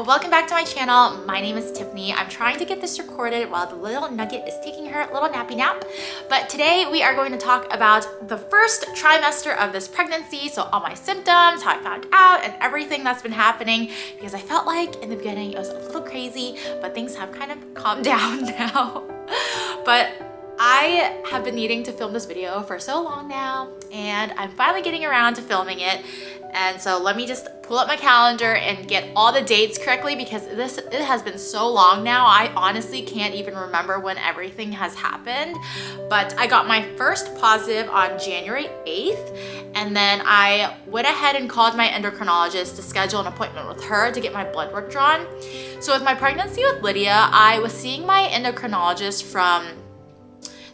welcome back to my channel. My name is Tiffany. I'm trying to get this recorded while the little nugget is taking her little nappy nap. But today we are going to talk about the first trimester of this pregnancy. So all my symptoms, how I found out, and everything that's been happening, because I felt like in the beginning it was a little crazy, but things have kind of calmed down now. But I have been needing to film this video for so long now, and I'm finally getting around to filming it. And so let me just pull up my calendar and get all the dates correctly, because it has been so long now. I honestly can't even remember when everything has happened. But I got my first positive on January 8th, and then I went ahead and called my endocrinologist to schedule an appointment with her to get my blood work drawn. So with my pregnancy with Lydia, I was seeing my endocrinologist from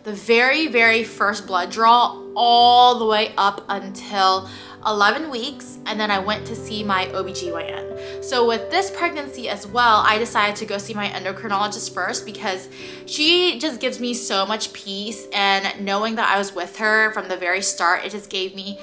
the very first blood draw all the way up until 11 weeks, and then I went to see my OBGYN. So with this pregnancy as well, I decided to go see my endocrinologist first, because she just gives me so much peace, and knowing that I was with her from the very start, it just gave me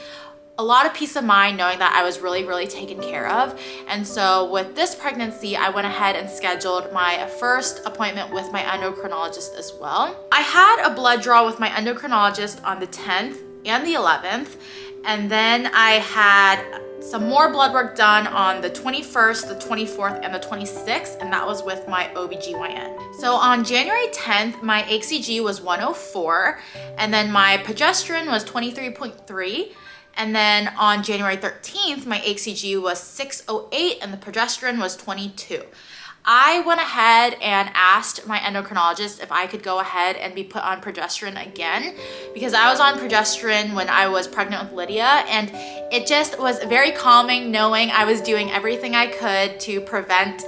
a lot of peace of mind knowing that I was really taken care of. And so with this pregnancy, I went ahead and scheduled my first appointment with my endocrinologist as well. I had a blood draw with my endocrinologist on the 10th and the 11th. And then I had some more blood work done on the 21st, the 24th, and the 26th, and that was with my OBGYN. So on January 10th, my HCG was 104, and then my progesterone was 23.3. And then on January 13th, my HCG was 608 and the progesterone was 22. I went ahead and asked my endocrinologist if I could go ahead and be put on progesterone again, because I was on progesterone when I was pregnant with Lydia, and it just was very calming knowing I was doing everything I could to prevent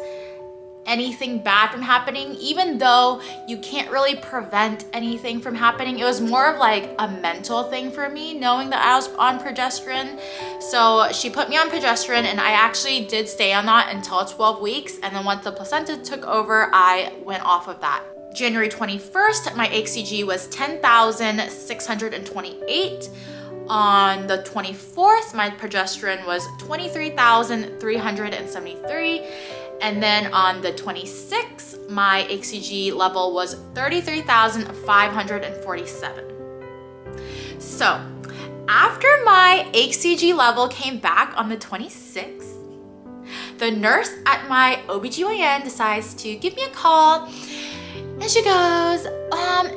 anything bad from happening. Even though you can't really prevent anything from happening, it was more of like a mental thing for me knowing that I was on progesterone. So she put me on progesterone, and I actually did stay on that until 12 weeks, and then once the placenta took over, I went off of that. January 21st, my HCG was 10,628. On the 24th, my progesterone was 23,373. And then on the 26th, my HCG level was 33,547. So after my HCG level came back on the 26th, the nurse at my OBGYN decides to give me a call, and she goes,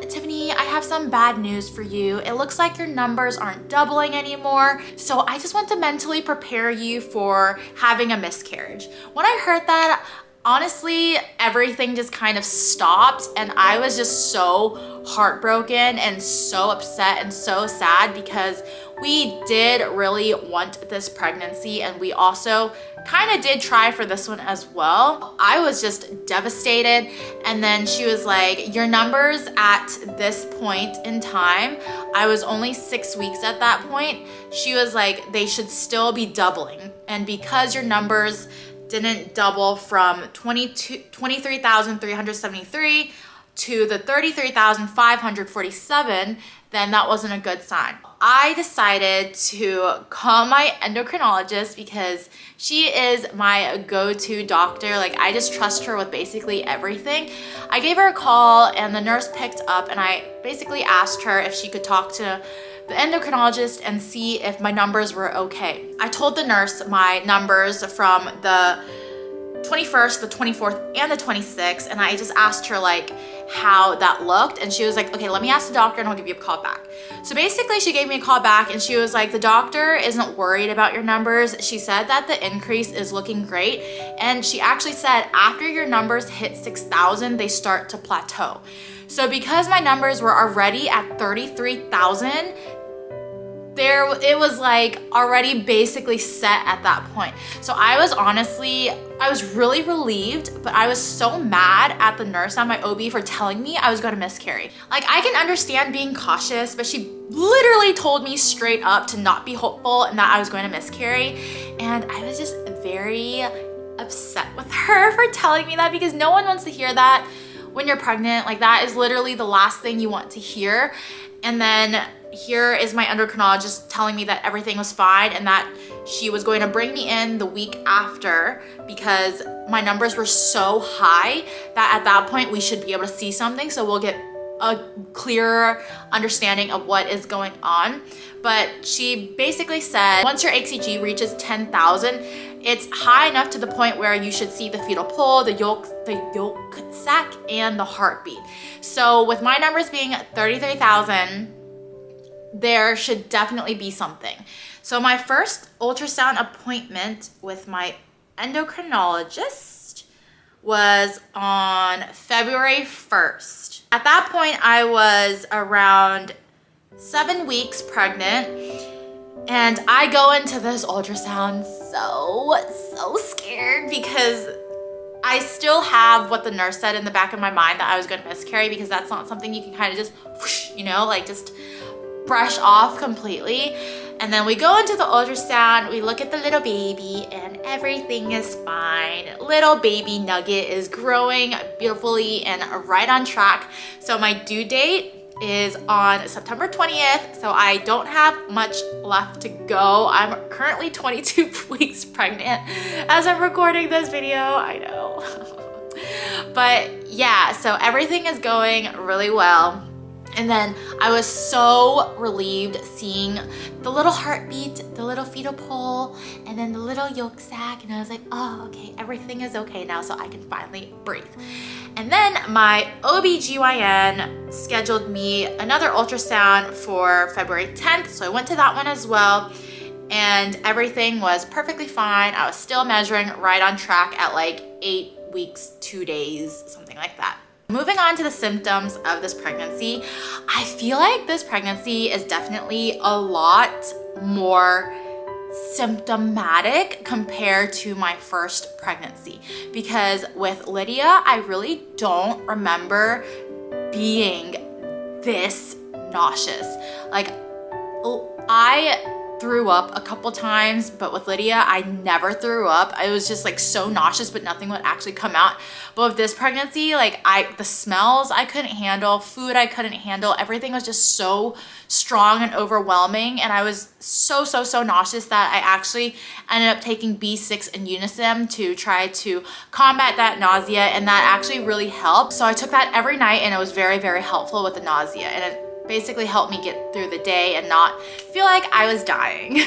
Tiffany, I have some bad news for you. It looks like your numbers aren't doubling anymore, so I just want to mentally prepare you for having a miscarriage. When I heard that, honestly, everything just kind of stopped, and I was just so heartbroken and so upset and so sad, because we did really want this pregnancy, and we also kind of did try for this one as well. I was just devastated. And then she was like, your numbers at this point in time, I was only 6 weeks at that point. She was like, they should still be doubling. And because your numbers didn't double from 23,373 to the 33,547, then that wasn't a good sign. I decided to call my endocrinologist, because she is my go-to doctor. Like, I just trust her with basically everything. I gave her a call, and the nurse picked up, and I basically asked her if she could talk to the endocrinologist and see if my numbers were okay. I told the nurse my numbers from the 21st, the 24th, and the 26th, and I just asked her like how that looked, and she was like, okay, let me ask the doctor and I'll give you a call back. So basically she gave me a call back, and she was like, the doctor isn't worried about your numbers. She said that the increase is looking great, and she actually said after your numbers hit 6,000, they start to plateau. So because my numbers were already at 33,000, it was like already basically set at that point. So I was really relieved, but I was so mad at the nurse at my OB for telling me I was going to miscarry. Like, I can understand being cautious, but she literally told me straight up to not be hopeful and that I was going to miscarry. And I was just very upset with her for telling me that, because no one wants to hear that when you're pregnant. Like, that is literally the last thing you want to hear. And then here is my endocrinologist telling me that everything was fine and that she was going to bring me in the week after because my numbers were so high that at that point we should be able to see something, so we'll get a clearer understanding of what is going on. But she basically said once your HCG reaches 10,000, it's high enough to the point where you should see the fetal pole, the yolk sac, and the heartbeat. So with my numbers being 33,000, there should definitely be something. So my first ultrasound appointment with my endocrinologist was on February 1st. At that point, I was around 7 weeks pregnant, and I go into this ultrasound so scared because I still have what the nurse said in the back of my mind that I was gonna miscarry, because that's not something you can kind of just, whoosh, you know, like just brush off completely. And then we go into the ultrasound, we look at the little baby, and everything is fine. Little baby Nugget is growing beautifully and right on track. So my due date is on September 20th, so I don't have much left to go. I'm currently 22 weeks pregnant as I'm recording this video, I know. But yeah, so everything is going really well. And then I was so relieved seeing the little heartbeat, the little fetal pole, and then the little yolk sac. And I was like, oh, okay, everything is okay now, so I can finally breathe. And then my OBGYN scheduled me another ultrasound for February 10th. So I went to that one as well. And everything was perfectly fine. I was still measuring right on track at like 8 weeks, 2 days, something like that. Moving on to the symptoms of this pregnancy, I feel like this pregnancy is definitely a lot more symptomatic compared to my first pregnancy, because with Lydia, I really don't remember being this nauseous. Like, I threw up a couple times, but with Lydia, I never threw up. I was just like so nauseous, but nothing would actually come out. But with this pregnancy, like the smells I couldn't handle, food I couldn't handle, everything was just so strong and overwhelming. And I was so nauseous that I actually ended up taking B6 and Unisem to try to combat that nausea. And that actually really helped. So I took that every night, and it was very helpful with the nausea. And it basically helped me get through the day and not feel like I was dying.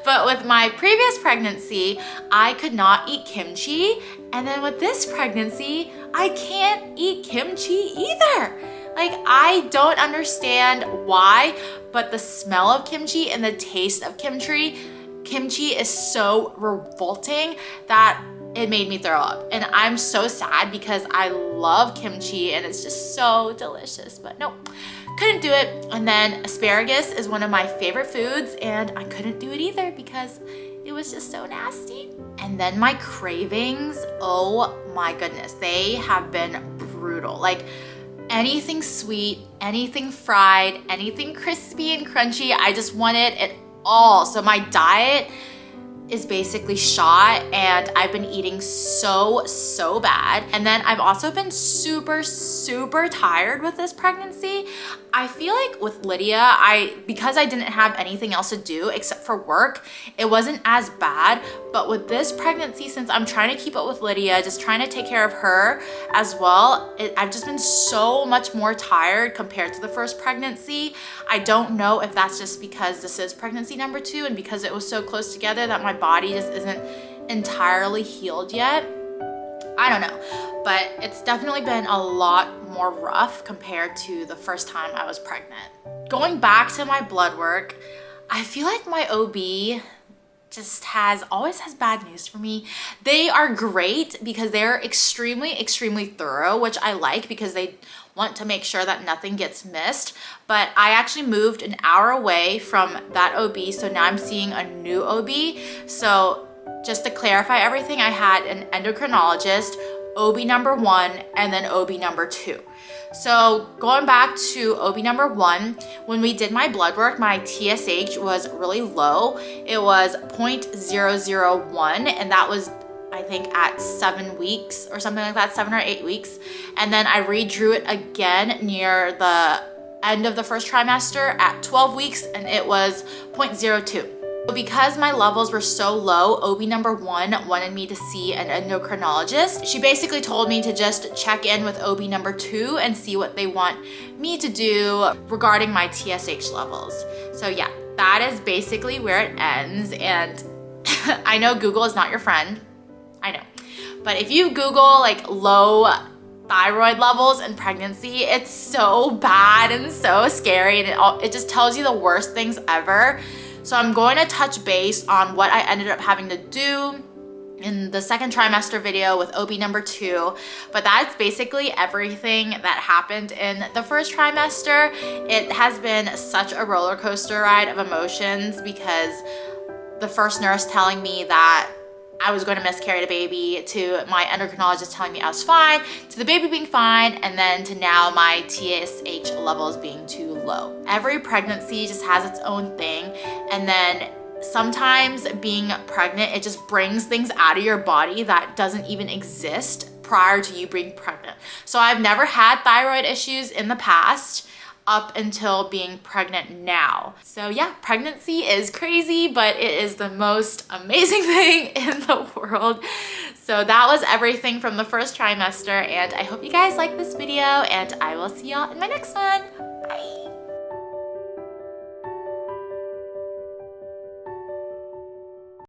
But with my previous pregnancy, I could not eat kimchi. And then with this pregnancy, I can't eat kimchi either. Like, I don't understand why, but the smell of kimchi and the taste of kimchi is so revolting that it made me throw up. And I'm so sad because I love kimchi and it's just so delicious, but nope. Couldn't do it. And then asparagus is one of my favorite foods, and I couldn't do it either because it was just so nasty. And then my cravings, oh my goodness, they have been brutal. Like anything sweet, anything fried, anything crispy and crunchy, I just wanted it all. So my diet is basically shot, and I've been eating so bad. And then I've also been super tired with this pregnancy. I feel like with Lydia, because I didn't have anything else to do except for work, it wasn't as bad. But with this pregnancy, since I'm trying to keep up with Lydia, just trying to take care of her as well, I've just been so much more tired compared to the first pregnancy. I don't know if that's just because this is pregnancy number 2 and because it was so close together that my body just isn't entirely healed yet. I don't know, but it's definitely been a lot more rough compared to the first time I was pregnant. Going back to my blood work, I feel like my OB just always has bad news for me. They are great because they're extremely thorough, which I like because they want to make sure that nothing gets missed. But I actually moved an hour away from that OB, so now I'm seeing a new OB. So just to clarify everything, I had an endocrinologist, OB number 1, and then OB number 2. So going back to OB number 1, when we did my blood work, my TSH was really low. It was 0.001, and that was, I think, at 7 weeks or something like that, 7 or 8 weeks. And then I redrew it again near the end of the first trimester at 12 weeks, and it was 0.02. Because my levels were so low, OB number 1 wanted me to see an endocrinologist. She basically told me to just check in with OB number 2 and see what they want me to do regarding my TSH levels. So yeah, that is basically where it ends. And I know Google is not your friend, I know. But if you Google like low thyroid levels in pregnancy, it's so bad and so scary, and it just tells you the worst things ever. So I'm going to touch base on what I ended up having to do in the second trimester video with OB number 2, but that's basically everything that happened in the first trimester. It has been such a roller coaster ride of emotions, because the first nurse telling me that I was going to miscarry the baby, to my endocrinologist telling me I was fine, to the baby being fine, and then to now my TSH levels being too low. Every pregnancy just has its own thing, and then sometimes being pregnant, it just brings things out of your body that doesn't even exist prior to you being pregnant. So I've never had thyroid issues in the past up until being pregnant now. So yeah, pregnancy is crazy, but it is the most amazing thing in the world. So that was everything from the first trimester, and I hope you guys like this video, and I will see y'all in my next one. Bye.